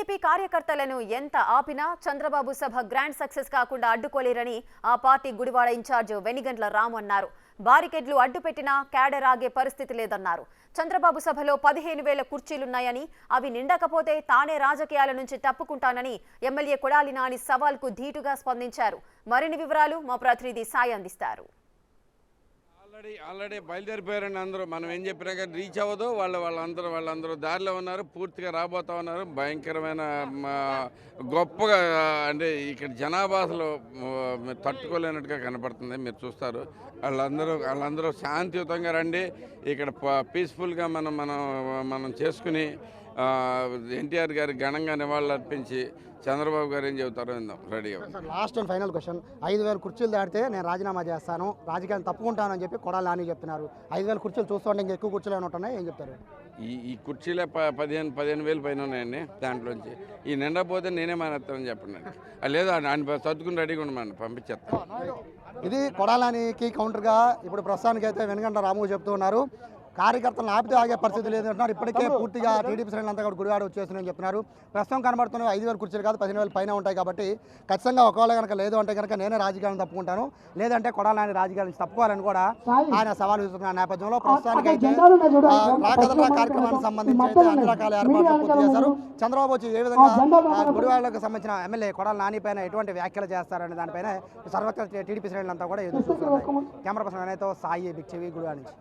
TDP కార్యకర్తలను ఎంత ఆపినా చంద్రబాబు సభ గ్రాండ్ సక్సెస్ కాకుండా అడ్డుకోలేరని ఆ పార్టీ గుడివాడ ఇన్ఛార్జ్ వెనిగండ్ల రాము అన్నారు. బారికేడ్లు అడ్డుపెట్టినా క్యాడర్ ఆగే పరిస్థితి లేదన్నారు. చంద్రబాబు సభలో 15,000 కుర్చీలున్నాయని అవి నిండకపోతే తానే రాజకీయాల నుంచి తప్పుకుంటానని ఎమ్మెల్యే కొడాలి నాని సవాల్కు ధీటుగా స్పందించారు. మరిన్ని వివరాలు మా ప్రతినిధి సాయి అందిస్తారు. ఆల్రెడీ బయలుదేరిపోయారండి అందరూ. మనం ఏం చెప్పినా కానీ రీచ్ అవ్వదు. వాళ్ళందరూ దారిలో ఉన్నారు, పూర్తిగా రాబోతా ఉన్నారు. భయంకరమైన గొప్పగా అంటే ఇక్కడ జనాభాసలో తట్టుకోలేనట్టుగా కనపడుతుంది. మీరు చూస్తారు వాళ్ళందరూ శాంతియుతంగా రండి, ఇక్కడ పీస్ఫుల్గా మనం చేసుకుని ఎన్టీఆర్ గారికి ఘనంగా నివాళులు అర్పించి చంద్రబాబు గారు ఏం చెబుతారో విందాం. రెడీగా లాస్ట్ అండ్ ఫైనల్ క్వశ్చన్, 5,000 కుర్చీలు దాటితే నేను రాజీనామా చేస్తాను, రాజకీయాలు తప్పుకుంటానని చెప్పి కొడాలి నాని చెప్తున్నారు. 5,000 కుర్చీలు చూస్తుంటే ఇంకా ఎక్కువ కుర్చీలు ఏమైనా ఉంటున్నాయి, ఏం చెప్తారు? ఈ కుర్చీలే 15,000 పైన ఉన్నాయండి. దాంట్లోంచి ఈ నిండపోతే నేనే మానేస్తానని చెప్పండి. లేదు ఆయన సర్దుకుని రెడీగా ఉండమని పంపించేస్తాను. ఇది కొడాలానికి కౌంటర్గా ఇప్పుడు ప్రస్తుతానికి అయితే వెనుగండ్ల రాము చెప్తూ ఉన్నారు. కార్యకర్తలను ఆపితే ఆగే పరిస్థితి లేదంటున్నారు. ఇప్పటికే పూర్తిగా టీడీపీ శ్రేణులంతా కూడా గుడివాడ వచ్చేస్తున్నాయని చెప్తున్నారు. ప్రస్తుతం కనబడుతున్న 5,000 కుర్చీలు కాదు, 15,000 పైన ఉంటాయి. కాబట్టి ఖచ్చితంగా ఒకవేళ కనుక లేదు అంటే కనుక నేనే రాజకీయాలను తప్పుకుంటాను, లేదంటే కొడాలని రాజకీయాల నుంచి తప్పుకోవాలని కూడా ఆయన సవాల్ విసురుతున్న నేపథ్యంలో ప్రస్తుతానికి అయితే రాకదల కార్యక్రమానికి సంబంధించి అయితే అన్ని రకాల ఏర్పాట్లు పూర్తి చేశారు. చంద్రబాబు వచ్చి ఏ విధంగా గుడివాడలకు సంబంధించిన ఎమ్మెల్యే కొడాలి నాని పైన ఎటువంటి వ్యాఖ్యలు చేస్తారనే దానిపైన సర్వత్రా టీడీపీ శ్రేణులంతా కూడా ఎదురు చూస్తున్నారు. కెమెరా పర్సన్ అనేతో సాయి బిగ్ టీవీ గుడివాడ నుంచి.